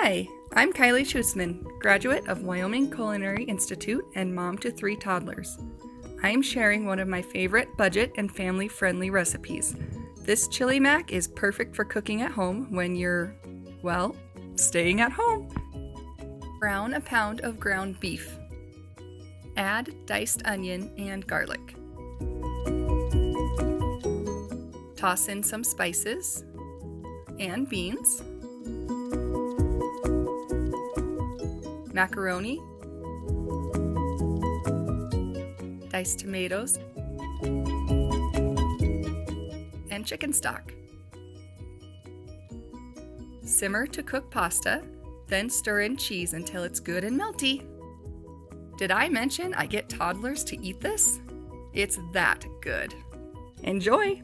Hi, I'm Kylie Schusman, graduate of Wyoming Culinary Institute and mom to 3 toddlers. I'm sharing one of my favorite budget and family-friendly recipes. This ChiliMac is perfect for cooking at home when you're, well, staying at home. Brown a pound of ground beef. Add diced onion and garlic. Toss in some spices and beans, macaroni, diced tomatoes, and chicken stock. Simmer to cook pasta, then stir in cheese until it's good and melty. Did I mention I get toddlers to eat this? It's that good. Enjoy!